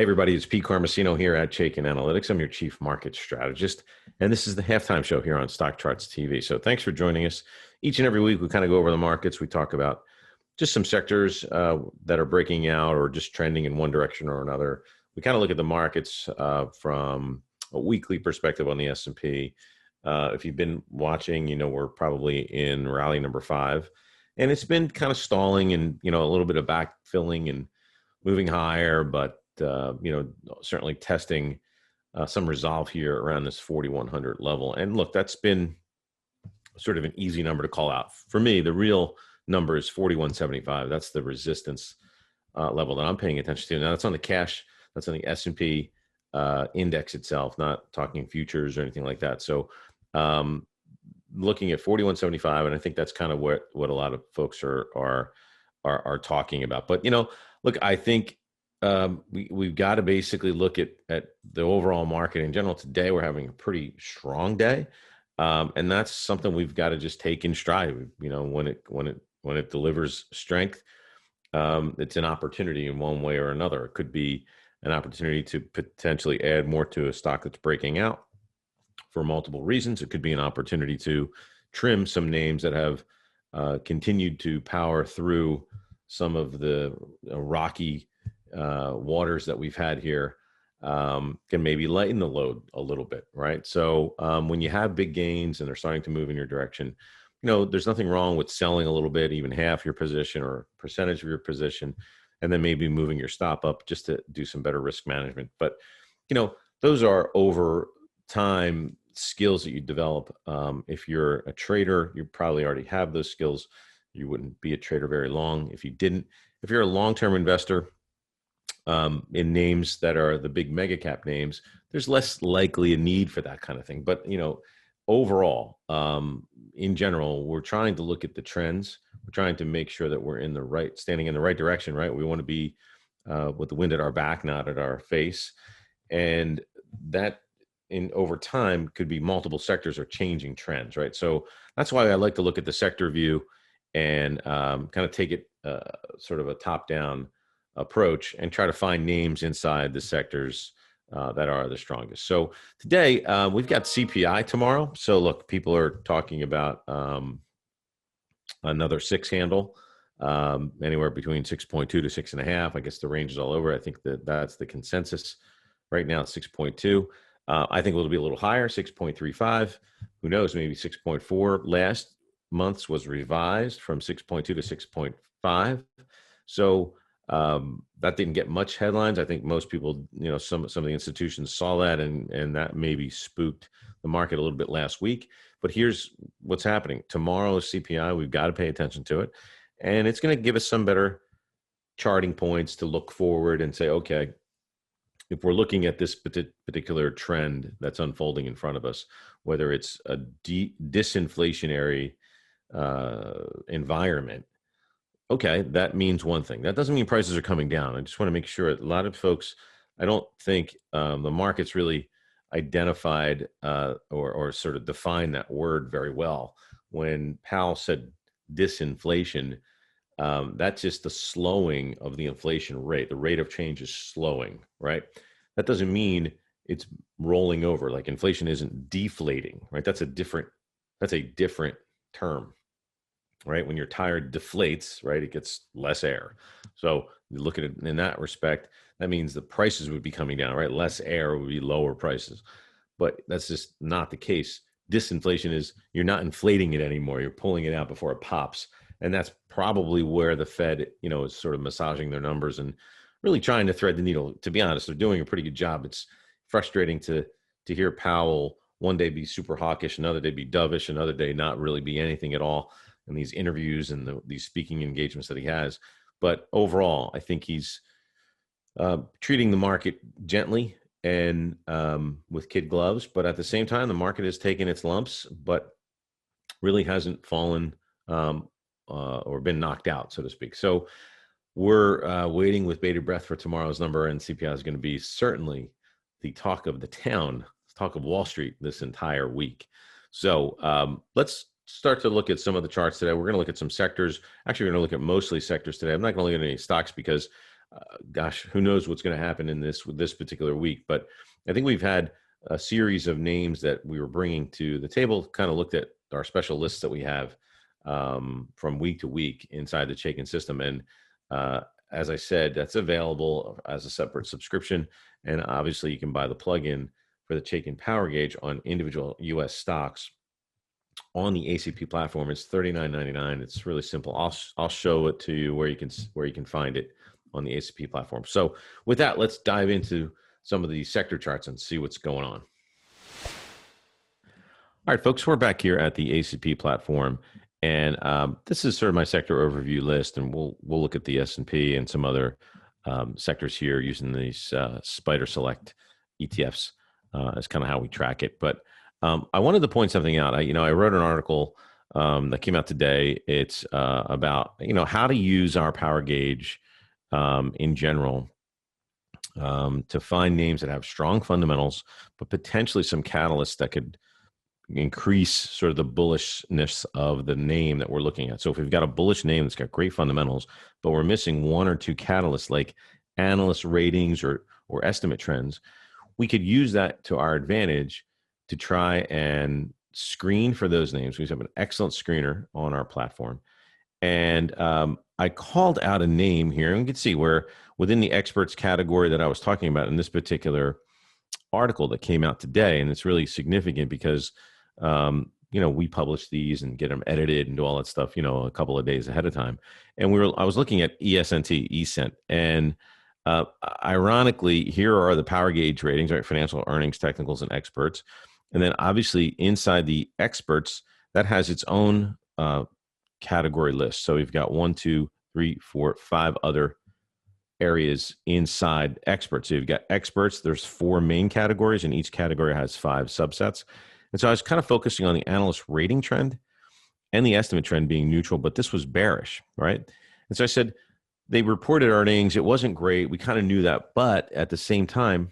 Hey, everybody, it's Pete Carmasino here at Chaikin Analytics. I'm your chief market strategist, and this is the halftime show here on StockCharts TV. So thanks for joining us. Each and every week, we kind of go over the markets. We talk about just some sectors that are breaking out or just trending in one direction or another. We kind of look at the markets from a weekly perspective on the S&P. If you've been watching, you know we're probably in rally number 5, and it's been kind of stalling and, a little bit of backfilling and moving higher, but certainly testing some resolve here around this 4,100 level. And look, that's been sort of an easy number to call out. For me, the real number is 4,175. That's the resistance level that I'm paying attention to. Now, that's on the cash. That's on the S&P index itself, not talking futures or anything like that. So looking at 4,175, and I think that's kind of what a lot of folks are talking about. But, look, I think we've got to basically look at the overall market in general. Today, we're having a pretty strong day, and that's something we've got to just take in stride. When it delivers strength, it's an opportunity in one way or another. It could be an opportunity to potentially add more to a stock that's breaking out for multiple reasons. It could be an opportunity to trim some names that have continued to power through some of the rocky waters that we've had here, can maybe lighten the load a little bit, right? So when you have big gains and they're starting to move in your direction, there's nothing wrong with selling a little bit, even half your position or percentage of your position, and then maybe moving your stop up just to do some better risk management. But, those are over time skills that you develop. If you're a trader, you probably already have those skills. You wouldn't be a trader very long if you didn't. If you're a long-term investor, in names that are the big mega cap names, there's less likely a need for that kind of thing. But, overall, in general, we're trying to look at the trends. We're trying to make sure that we're standing in the right direction, right? We want to be with the wind at our back, not at our face. And that over time could be multiple sectors or changing trends, right? So that's why I like to look at the sector view and kind of take it sort of a top-down approach and try to find names inside the sectors that are the strongest. So today we've got CPI tomorrow. So look, people are talking about another 6 handle, anywhere between 6.2 to 6.5. I guess the range is all over. I think that's the consensus right now, 6.2. I think it'll be a little higher, 6.35. Who knows? Maybe 6.4. Last month's was revised from 6.2 to 6.5. So that didn't get much headlines. I think most people, some of the institutions saw that, and that maybe spooked the market a little bit last week. But here's what's happening. Tomorrow's CPI, we've got to pay attention to it. And it's going to give us some better charting points to look forward and say, okay, if we're looking at this particular trend that's unfolding in front of us, whether it's a disinflationary environment, okay, that means one thing. That doesn't mean prices are coming down. I just want to make sure. A lot of folks, I don't think the market's really identified or sort of defined that word very well. When Powell said disinflation, that's just the slowing of the inflation rate. The rate of change is slowing, right? That doesn't mean it's rolling over. Like inflation isn't deflating, right? That's a different term. Right? When your tire deflates, right, it gets less air. So you look at it in that respect, that means the prices would be coming down, right? Less air would be lower prices. But that's just not the case. Disinflation is you're not inflating it anymore. You're pulling it out before it pops. And that's probably where the Fed, is sort of massaging their numbers and really trying to thread the needle. To be honest, they're doing a pretty good job. It's frustrating to hear Powell one day be super hawkish, another day be dovish, another day not really be anything at all in these interviews and these speaking engagements that he has. But overall, I think he's treating the market gently and with kid gloves. But at the same time, the market has taken its lumps, but really hasn't fallen or been knocked out, so to speak. So we're waiting with bated breath for tomorrow's number, and CPI is going to be certainly the talk of the town, talk of Wall Street this entire week. So let's start to look at some of the charts today. We're going to look at some sectors. Actually, we're going to look at mostly sectors today. I'm not going to look at any stocks because gosh, who knows what's going to happen in this particular week? But I think we've had a series of names that we were bringing to the table. Kind of looked at our special lists that we have from week to week inside the Chaikin system, and as I said, that's available as a separate subscription. And obviously, you can buy the plugin for the Chaikin Power Gauge on individual U.S. stocks on the ACP platform. It's $39.99. It's really simple. I'll show it to you where you can find it on the ACP platform. So with that, let's dive into some of the sector charts and see what's going on. All right, folks, we're back here at the ACP platform, and this is sort of my sector overview list, and we'll look at the S&P and some other sectors here using these Spider Select ETFs as kind of how we track it. But I wanted to point something out. I wrote an article that came out today. It's about how to use our power gauge in general to find names that have strong fundamentals, but potentially some catalysts that could increase sort of the bullishness of the name that we're looking at. So if we've got a bullish name that's got great fundamentals, but we're missing one or two catalysts like analyst ratings or estimate trends, we could use that to our advantage to try and screen for those names. We have an excellent screener on our platform. And I called out a name here, and you can see where within the experts category that I was talking about in this particular article that came out today, and it's really significant because we publish these and get them edited and do all that stuff, a couple of days ahead of time. And I was looking at ESNT, and ironically, here are the power gauge ratings, right? Financial, earnings, technicals, and experts. And then obviously inside the experts, that has its own category list. So we've got 1, 2, 3, 4, 5 other areas inside experts. So you've got experts, there's 4 main categories, and each category has 5 subsets. And so I was kind of focusing on the analyst rating trend and the estimate trend being neutral, but this was bearish, right? And so I said, they reported earnings. It wasn't great. We kind of knew that. But at the same time,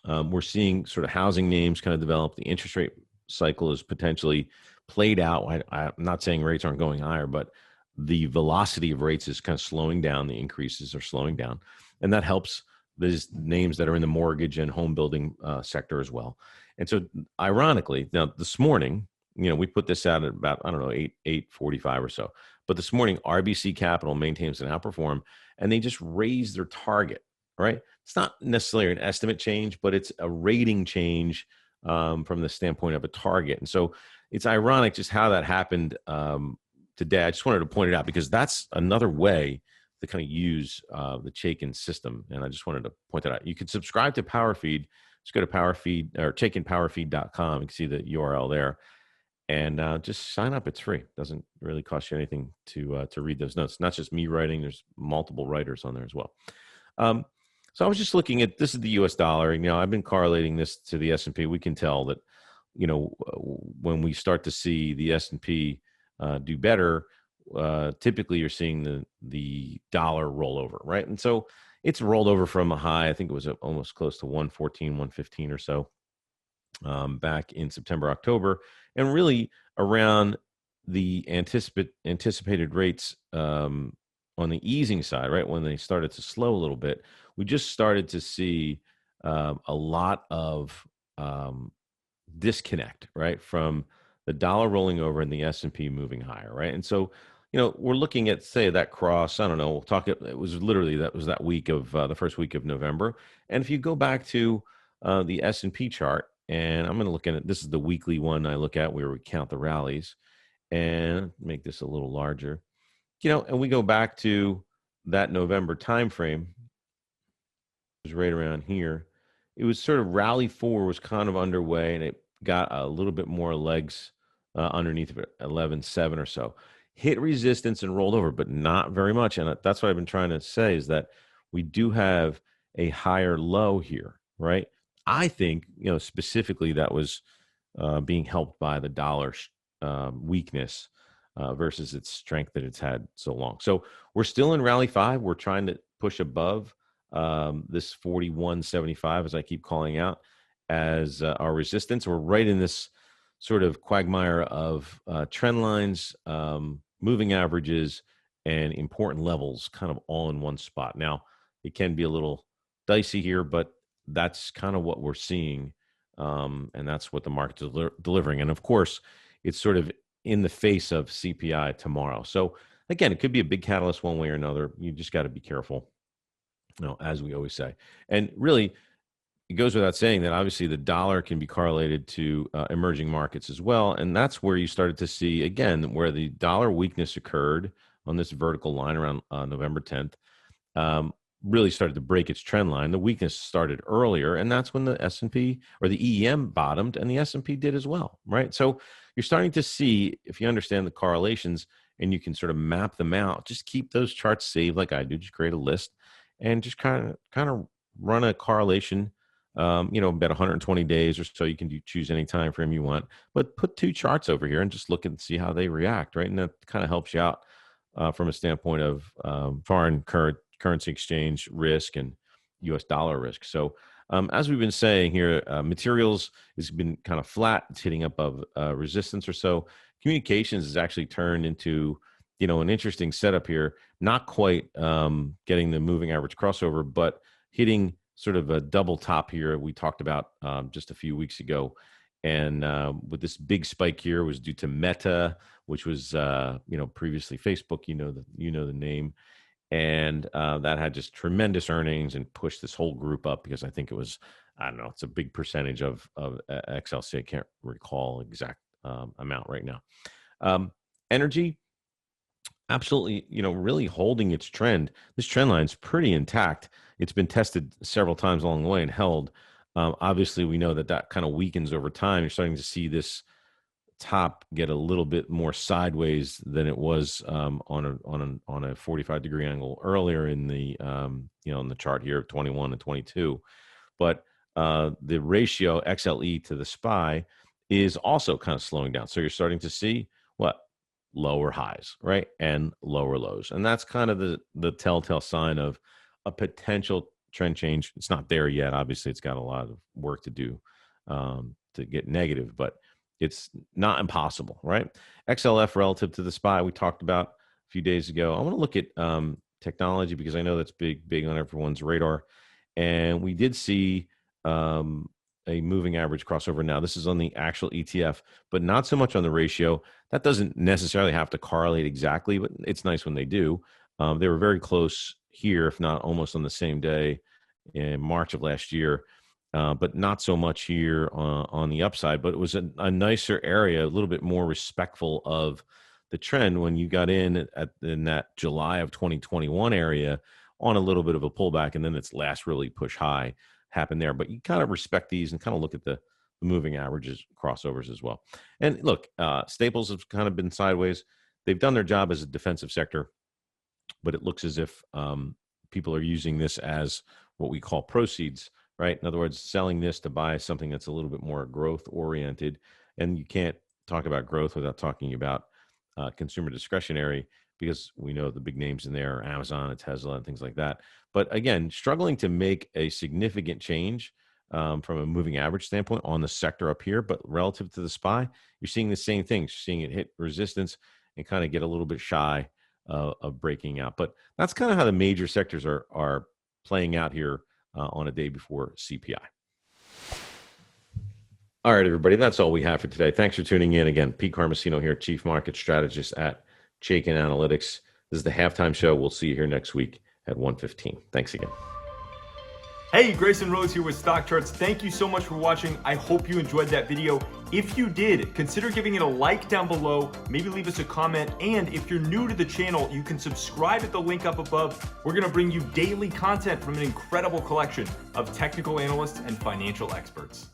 we're seeing sort of housing names kind of develop. The interest rate cycle is potentially played out. I'm not saying rates aren't going higher, but the velocity of rates is kind of slowing down. The increases are slowing down. And that helps these names that are in the mortgage and home building sector as well. And so ironically, now this morning, we put this out at about, 8:45 or so. But this morning, RBC Capital maintains an outperform, and they just raised their target, right? It's not necessarily an estimate change, but it's a rating change from the standpoint of a target. And so it's ironic just how that happened today. I just wanted to point it out because that's another way to kind of use the Chaikin system. And I just wanted to point that out. You can subscribe to PowerFeed. Just go to PowerFeed or ChaikinPowerFeed.com. You can see the URL there. And just sign up. It's free. Doesn't really cost you anything to read those notes. Not just me writing. There's multiple writers on there as well. So I was just looking at, this is the U.S. dollar. I've been correlating this to the S&P. We can tell that, when we start to see the S&P do better, typically you're seeing the dollar roll over, right? And so it's rolled over from a high. I think it was almost close to 114, 115 or so back in September, October, and really around the anticipated rates on the easing side, right? When they started to slow a little bit, we just started to see a lot of disconnect, right, from the dollar rolling over and the S&P moving higher, right? And so, we're looking at, say, that cross. I don't know. We'll talk. It was literally that week of the first week of November. And if you go back to the S&P chart, and I'm going to look at it. This is the weekly one I look at where we count the rallies, and make this a little larger. And we go back to that November timeframe. It was right around here. It was sort of rally 4 was kind of underway, and it got a little bit more legs underneath of it, 11.7 or so. Hit resistance and rolled over, but not very much. And that's what I've been trying to say is that we do have a higher low here, right? I think, specifically that was being helped by the dollar weakness versus its strength that it's had so long. So we're still in rally 5. We're trying to push above this 41.75, as I keep calling out, as our resistance. We're right in this sort of quagmire of trend lines, moving averages, and important levels kind of all in one spot. Now, it can be a little dicey here, but that's kind of what we're seeing. And that's what the market's delivering. And of course, it's sort of in the face of CPI tomorrow. So again, it could be a big catalyst one way or another. You just got to be careful, as we always say. And really, it goes without saying that obviously the dollar can be correlated to emerging markets as well. And that's where you started to see, again, where the dollar weakness occurred on this vertical line around November 10th, really started to break its trend line. The weakness started earlier, and that's when the S&P or the EM bottomed, and the S&P did as well, right? So you're starting to see, if you understand the correlations and you can sort of map them out, just keep those charts saved like I do, just create a list and just kind of run a correlation, about 120 days or so. You can choose any time frame you want, but put 2 charts over here and just look and see how they react, right? And that kind of helps you out from a standpoint of foreign currency exchange risk and U.S. dollar risk. So as we've been saying here, materials has been kind of flat. It's hitting up of resistance or so. Communications has actually turned into, an interesting setup here. Not quite getting the moving average crossover, but hitting sort of a double top here we talked about just a few weeks ago. And with this big spike here was due to Meta, which was previously Facebook, the name, and that had just tremendous earnings and pushed this whole group up because I think it was, I don't know, it's a big percentage of XLC. I can't recall exact amount right now. Energy, absolutely, really holding its trend. This trend line is pretty intact. It's been tested several times along the way and held. Obviously, we know that kind of weakens over time. You're starting to see this top get a little bit more sideways than it was on a 45-degree angle earlier in the in the chart here of 21 and 22. But the ratio XLE to the SPY is also kind of slowing down. So you're starting to see lower highs, right, and lower lows, and that's kind of the telltale sign of a potential trend change. It's not there yet. Obviously, it's got a lot of work to do to get negative, but it's not impossible, right? XLF relative to the SPY we talked about a few days ago. I want to look at technology because I know that's big on everyone's radar, and we did see a moving average crossover. Now, this is on the actual ETF, but not so much on the ratio. That doesn't necessarily have to correlate exactly, but it's nice when they do. They were very close here, if not almost on the same day in March of last year, but not so much here on the upside. But it was a nicer area, a little bit more respectful of the trend when you got in that July of 2021 area on a little bit of a pullback, and then its last really push high happened there. But you kind of respect these and kind of look at the moving averages, crossovers as well. And look, staples have kind of been sideways. They've done their job as a defensive sector, but it looks as if people are using this as what we call proceeds, right? In other words, selling this to buy something that's a little bit more growth oriented. And you can't talk about growth without talking about consumer discretionary, because we know the big names in there are Amazon and Tesla and things like that. But again, struggling to make a significant change from a moving average standpoint on the sector up here, but relative to the SPY, you're seeing the same things. You're seeing it hit resistance and kind of get a little bit shy of breaking out. But that's kind of how the major sectors are playing out here on a day before CPI. All right, everybody, that's all we have for today. Thanks for tuning in. Again, Pete Carmasino here, Chief Market Strategist at Chaikin Analytics. This is the halftime show. We'll see you here next week at 1:15. Thanks again. Hey, Grayson Rose here with StockCharts. Thank you so much for watching. I hope you enjoyed that video. If you did, consider giving it a like down below, maybe leave us a comment, and if you're new to the channel, you can subscribe at the link up above. We're gonna bring you daily content from an incredible collection of technical analysts and financial experts.